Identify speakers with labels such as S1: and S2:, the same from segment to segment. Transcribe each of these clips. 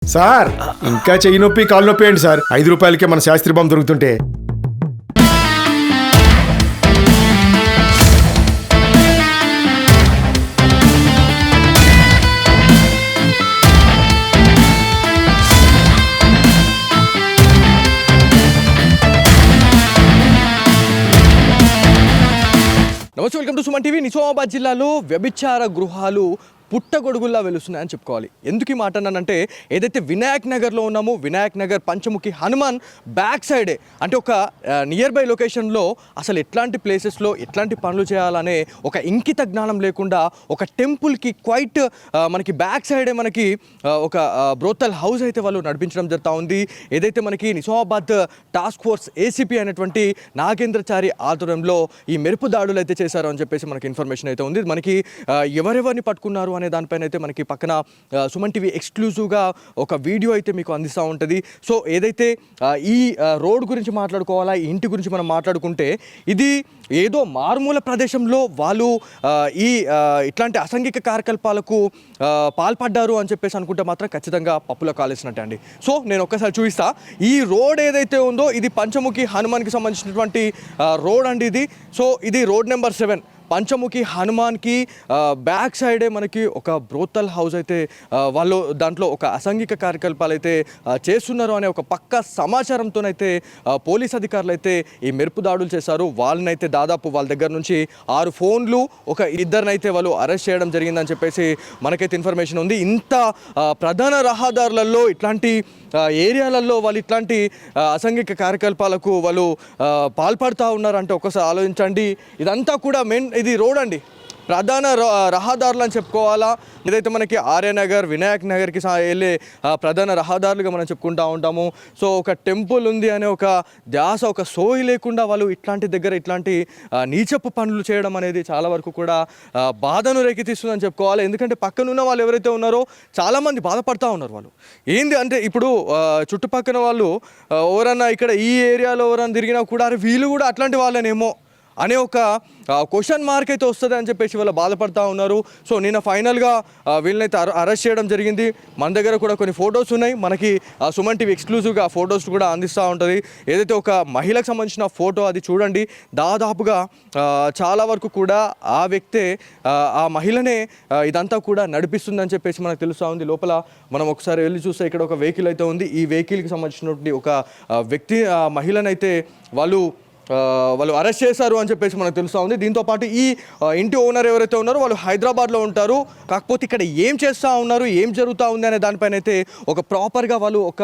S1: Sir ఇంకా చెయ్యి నొప్పి కాలు నొప్పి ఏంటి సార్? 5 రూపాయలకే మన శాస్త్రి బాంబు దొరుకుతుంటే.
S2: నమస్తే, welcome to Suman TV. Nizamabad జిల్లాలో వ్యభిచార గృహాలు పుట్టగొడుగుల్లా వెలుస్తున్నాయని చెప్పుకోవాలి. ఎందుకు ఈ మాట అన్నానంటే, ఏదైతే వినాయక్ నగర్లో ఉన్నామో, వినాయక్ నగర్ పంచముఖి హనుమాన్ బ్యాక్ సైడే, అంటే ఒక నియర్ బై లొకేషన్లో అసలు ఎట్లాంటి ప్లేసెస్లో ఎట్లాంటి పనులు చేయాలనే ఒక ఇంకిత జ్ఞానం లేకుండా ఒక టెంపుల్కి క్వైట్ మనకి బ్యాక్ సైడే మనకి ఒక బ్రోతల్ హౌస్ అయితే వాళ్ళు నడిపించడం జరుగుతూ ఉంది. ఏదైతే మనకి నిజామాబాద్ టాస్క్ ఫోర్స్ ఏసీపీ అనేటువంటి నాగేంద్రచారి ఆధ్వర్యంలో ఈ మెరుపు దాడులు అయితే చేశారు అని చెప్పేసి మనకి ఇన్ఫర్మేషన్ అయితే ఉంది. మనకి ఎవరెవరిని పట్టుకున్నారు అనే దానిపైన అయితే మనకి పక్కన సుమన్ టీవీ ఎక్స్క్లూజివ్గా ఒక వీడియో అయితే మీకు అందిస్తూ ఉంటుంది. సో ఏదైతే ఈ రోడ్ గురించి మాట్లాడుకోవాలా, ఈ ఇంటి గురించి మనం మాట్లాడుకుంటే, ఇది ఏదో మారుమూల ప్రదేశంలో వాళ్ళు ఈ ఇట్లాంటి అసాంఘిక కార్యకలాపాలకు పాల్పడ్డారు అని చెప్పేసి అనుకుంటే మాత్రం ఖచ్చితంగా పప్పులో కాలేసినట్టే అండి. సో నేను ఒక్కసారి చూపిస్తా. ఈ రోడ్ ఏదైతే ఉందో ఇది పంచముఖి హనుమాన్కి సంబంధించినటువంటి రోడ్ అండి ఇది. సో ఇది రోడ్ నెంబర్ 7 పంచముఖి హనుమాన్కి బ్యాక్ సైడే మనకి ఒక బ్రోతల్ హౌస్ అయితే వాళ్ళు దాంట్లో ఒక అసాంఘిక కార్యకలాపాలు అయితే చేస్తున్నారు అనే ఒక పక్క సమాచారంతోనైతే పోలీస్ అధికారులు అయితే ఈ మెరుపు దాడులు చేశారు. వాళ్ళనైతే దాదాపు వాళ్ళ దగ్గర నుంచి 6 ఫోన్లు, ఒక ఇద్దరినైతే వాళ్ళు అరెస్ట్ చేయడం జరిగిందని చెప్పేసి మనకైతే ఇన్ఫర్మేషన్ ఉంది. ఇంత ప్రధాన రహదారులలో ఇట్లాంటి ఏరియాలలో వాళ్ళు ఇట్లాంటి అసాంఘిక కార్యకలాపాలకు వాళ్ళు పాల్పడుతూ ఉన్నారంటే ఒకసారి ఆలోచించండి. ఇదంతా కూడా ఇది రోడ్ అండి, ప్రధాన రహదారులు అని చెప్పుకోవాలా. ఏదైతే మనకి ఆర్యనగర్, వినాయక్ నగర్కి వెళ్ళే ప్రధాన రహదారులుగా మనం చెప్పుకుంటూ ఉంటాము. సో ఒక టెంపుల్ ఉంది అనే ఒక ధ్యాస, ఒక సోయి లేకుండా వాళ్ళు ఇట్లాంటి దగ్గర ఇట్లాంటి నీచపు పనులు చేయడం అనేది చాలా వరకు కూడా బాధను రేకెత్తిస్తుందని చెప్పుకోవాలి. ఎందుకంటే పక్కనున్న వాళ్ళు ఎవరైతే ఉన్నారో చాలామంది బాధపడుతూ ఉన్నారు. వాళ్ళు ఏంది అంటే, ఇప్పుడు చుట్టుపక్కల వాళ్ళు ఎవరన్నా ఇక్కడ ఈ ఏరియాలో ఎవరన్నా తిరిగినా కూడా అరే వీళ్ళు కూడా అట్లాంటి వాళ్ళనేమో అనే ఒక క్వశ్చన్ మార్క్ అయితే వస్తుంది అని చెప్పేసి వాళ్ళు బాధపడుతూ ఉన్నారు. సో నిన్న ఫైనల్గా వీళ్ళనైతే అరెస్ట్ చేయడం జరిగింది. మన దగ్గర కూడా కొన్ని ఫొటోస్ ఉన్నాయి, మనకి సుమన్ టీవీ ఎక్స్క్లూజివ్గా ఫొటోస్ కూడా అందిస్తూ ఉంటుంది. ఏదైతే ఒక మహిళకు సంబంధించిన ఫోటో అది చూడండి, దాదాపుగా చాలా వరకు కూడా ఆ వ్యక్తే ఆ మహిళనే ఇదంతా కూడా నడిపిస్తుందని చెప్పేసి మనకు తెలుస్తూ ఉంది. లోపల మనం ఒకసారి వెళ్ళి చూస్తే ఇక్కడ ఒక వెహికల్ అయితే ఉంది. ఈ వెహికల్కి సంబంధించినటువంటి ఒక వ్యక్తి మహిళనైతే వాళ్ళు అరెస్ట్ చేశారు అని చెప్పేసి మనకు తెలుస్తూ ఉంది. దీంతోపాటు ఈ ఇంటి ఓనర్ ఎవరైతే ఉన్నారో వాళ్ళు హైదరాబాద్లో ఉంటారు. కాకపోతే ఇక్కడ ఏం చేస్తూ ఉన్నారు, ఏం జరుగుతూ ఉంది అనే దానిపైన అయితే ఒక ప్రాపర్గా వాళ్ళు ఒక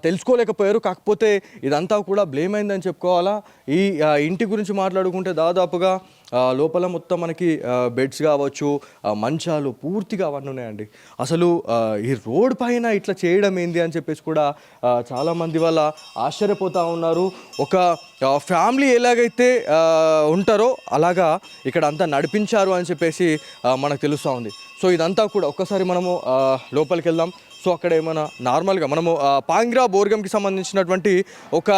S2: తెలుసుకోలేకపోయారు. కాకపోతే ఇదంతా కూడా బ్లేమ్ అయిందని చెప్పుకోవాలా. ఈ ఇంటి గురించి మాట్లాడుకుంటే దాదాపుగా లోపల మొత్తం మనకి బెడ్స్ కావచ్చు, మంచాలు పూర్తిగా అవన్నీ ఉన్నాయండి. అసలు ఈ రోడ్ పైన ఇట్లా చేయడం ఏంది అని చెప్పేసి కూడా చాలామంది వాళ్ళ ఆశ్చర్యపోతూ ఉన్నారు. ఒక ఫ్యామిలీ ఎలాగైతే ఉంటారో అలాగా ఇక్కడ అంతా నడిపించారు అని చెప్పేసి మనకు తెలుస్తూ ఉంది. సో ఇదంతా కూడా ఒక్కసారి మనము లోపలికి వెళ్దాం. సో అక్కడ ఏమైనా నార్మల్గా మనము పాంగ్రా బోర్గంకి సంబంధించినటువంటి ఒక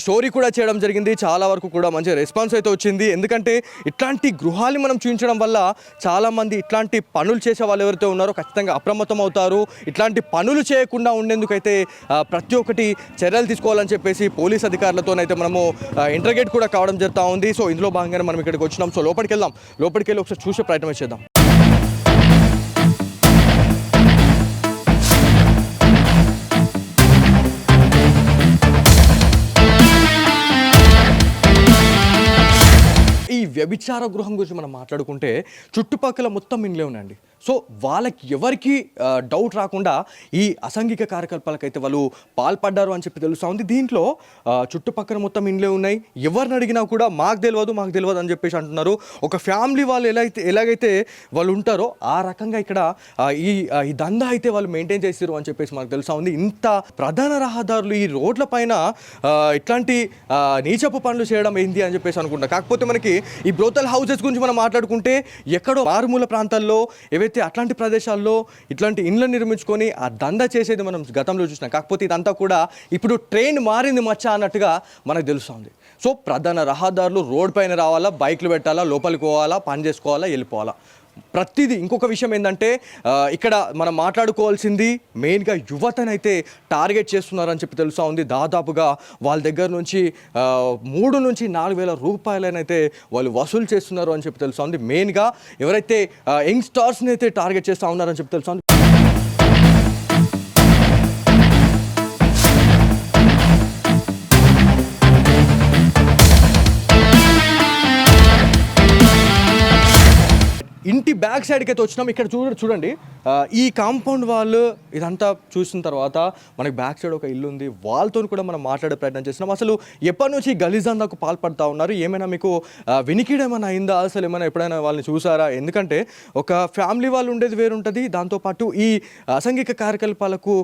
S2: స్టోరీ కూడా చేయడం జరిగింది. చాలా వరకు కూడా మంచి రెస్పాన్స్ అయితే వచ్చింది. ఎందుకంటే ఇట్లాంటి గృహాలు మనం చూపించడం వల్ల చాలామంది ఇట్లాంటి పనులు చేసే వాళ్ళు ఎవరైతే ఉన్నారో ఖచ్చితంగా అప్రమత్తం అవుతారు. ఇట్లాంటి పనులు చేయకుండా ఉండేందుకైతే ప్రతి ఒక్కటి చర్యలు తీసుకోవాలని చెప్పేసి పోలీస్ అధికారులతోనైతే మనము ఇంటర్గేట్ కూడా కావడం జరుగుతూ ఉంది. సో ఇందులో భాగంగానే మనం ఇక్కడికి వచ్చినాం. సో లోపలికి వెళ్దాం, లోపలికి వెళ్ళి ఒకసారి చూసే ప్రయత్నం చేద్దాం. వ్యభిచార గృహం గురించి మనం మాట్లాడుకుంటే చుట్టుపక్కల మొత్తం ఇండ్లే ఉన్నాయండి. సో వాళ్ళకి ఎవరికి డౌట్ రాకుండా ఈ అసాంఘిక కార్యకలాపాలకైతే వాళ్ళు పాల్పడ్డారు అని చెప్పి తెలుస్తూ ఉంది. దీంట్లో చుట్టుపక్కల మొత్తం ఇండ్లే ఉన్నాయి. ఎవరిని అడిగినా కూడా మాకు తెలియదు అని చెప్పేసి అంటున్నారు. ఒక ఫ్యామిలీ వాళ్ళు ఎలాగైతే వాళ్ళు ఉంటారో ఆ రకంగా ఇక్కడ ఈ దందా అయితే వాళ్ళు మెయింటైన్ చేసారు అని చెప్పేసి మనకు తెలుస్తూ ఉంది. ఇంత ప్రధాన రహదారులు ఈ రోడ్ల పైన ఇట్లాంటి నీచపు పనులు చేయడం ఏంది అని చెప్పేసి అనుకుంటా. కాకపోతే మనకి ఈ బ్రోతల్ హౌసెస్ గురించి మనం మాట్లాడుకుంటే ఎక్కడో మారుమూల ప్రాంతాల్లో ఏవైతే అట్లాంటి ప్రదేశాల్లో ఇట్లాంటి ఇండ్లు నిర్మించుకొని ఆ దందా చేసేది మనం గతంలో చూసినాం. కాకపోతే ఇదంతా కూడా ఇప్పుడు ట్రెండ్ మారింది మచ్చ అన్నట్టుగా మనకు తెలుస్తుంది. సో ప్రధాన రహదారులు రోడ్ పైన రావాలా, బైక్లు పెట్టాలా, లోపలికి పోవాలా, పని చేసుకోవాలా, వెళ్ళిపోవాలా. ప్రతిదీ ఇంకొక విషయం ఏంటంటే ఇక్కడ మనం మాట్లాడుకోవాల్సింది మెయిన్గా యువతనైతే టార్గెట్ చేస్తున్నారని చెప్పి తెలుస్తూ ఉంది. దాదాపుగా వాళ్ళ దగ్గర నుంచి 3 నుంచి 4 వేల రూపాయలనైతే వాళ్ళు వసూలు చేస్తున్నారు అని చెప్పి తెలుస్తూ ఉంది. మెయిన్గా ఎవరైతే యంగ్స్టర్స్ని అయితే టార్గెట్ చేస్తూ ఉన్నారని చెప్పి తెలుస్తూ ఉంది. ఇంటి బ్యాక్ సైడ్కి అయితే వచ్చినాం. ఇక్కడ చూడండి ఈ కాంపౌండ్ వాల్ ఇదంతా చూసిన తర్వాత మనకి బ్యాక్ సైడ్ ఒక ఇల్లు ఉంది. వాళ్ళతో కూడా మనం మాట్లాడే ప్రయత్నం చేస్తున్నాం. అసలు ఎప్పటి నుంచి గలీజందాకు పాల్పడతా ఉన్నారు, ఏమైనా మీకు వినికిడి ఏమైనా అయిందా, అసలు ఏమైనా ఎప్పుడైనా వాళ్ళని చూసారా? ఎందుకంటే ఒక ఫ్యామిలీ వాళ్ళు ఉండేది వేరుంటుంది, దాంతోపాటు ఈ అసాంఘిక కార్యకలాపాలకు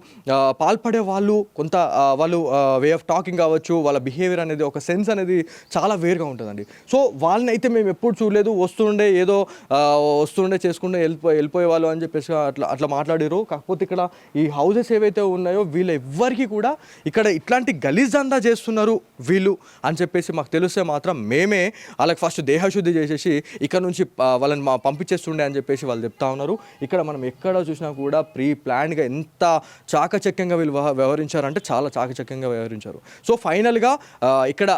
S2: పాల్పడే వాళ్ళు కొంత వాళ్ళు వే ఆఫ్ టాకింగ్ కావచ్చు, వాళ్ళ బిహేవియర్ అనేది ఒక సెన్స్ అనేది చాలా వేరుగా ఉంటుందండి. సో వాళ్ళని అయితే మేము ఎప్పుడు చూడలేదు, వస్తుండే చేసుకుంటే వెళ్ళిపోయే వాళ్ళు అని చెప్పేసి అట్లా మాట్లాడారు. కాకపోతే ఇక్కడ ఈ హౌసెస్ ఏవైతే ఉన్నాయో వీళ్ళు ఎవ్వరికి కూడా ఇక్కడ ఇట్లాంటి గలీజందా చేస్తున్నారు వీళ్ళు అని చెప్పేసి మాకు తెలిస్తే మాత్రం మేమే వాళ్ళకి ఫస్ట్ దేహశుద్ధి చేసేసి ఇక్కడ నుంచి వాళ్ళని పంపించేస్తుండే అని చెప్పేసి వాళ్ళు చెప్తా ఉన్నారు. ఇక్కడ మనం ఎక్కడ చూసినా కూడా ప్రీ ప్లాన్డ్గా ఎంత చాకచక్యంగా వీళ్ళు వ్యవహరించారంటే చాలా చాకచక్యంగా వ్యవహరించారు. సో ఫైనల్గా ఇక్కడ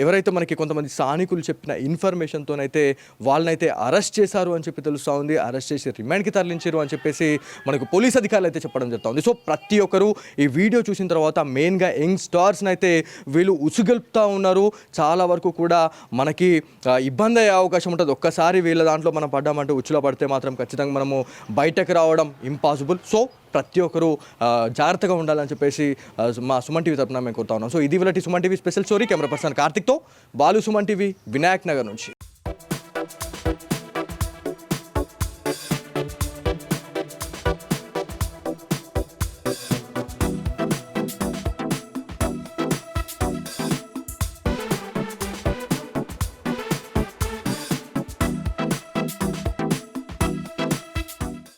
S2: ఎవరైతే మనకి కొంతమంది స్థానికులు చెప్పిన ఇన్ఫర్మేషన్తోనైతే వాళ్ళనైతే అరెస్ట్ చేశారు అని చెప్పి తెలుస్తూ ఉంది. అరెస్ట్ చేసి రిమాండ్కి తరలించారు అని చెప్పేసి మనకు పోలీస్ అధికారులు అయితే చెప్పడం జరుగుతూ ఉంది. సో ప్రతి ఒక్కరు ఈ వీడియో చూసిన తర్వాత మెయిన్గా యంగ్స్టర్స్ని అయితే వీళ్ళు ఉసుగొల్పుతూ ఉన్నారు. చాలా వరకు కూడా మనకి ఇబ్బంది అయ్యే అవకాశం ఉంటుంది. ఒక్కసారి వీళ్ళ దాంట్లో మనం పడ్డామంటే ఉచ్చులో పడితే మాత్రం ఖచ్చితంగా మనము బయటకు రావడం ఇంపాసిబుల్. సో ప్రతి ఒక్కరు జాగ్రత్తగా ఉండాలని చెప్పేసి మా సుమన్ టీవీ తరపున మేము కోరుతా ఉన్నాం. సో ఇది వీళ్ళ Suman TV special story. Camera person కార్తిక్తో బాలు, సుమన్ టీవీ, వినాయక్ నగర్ నుంచి.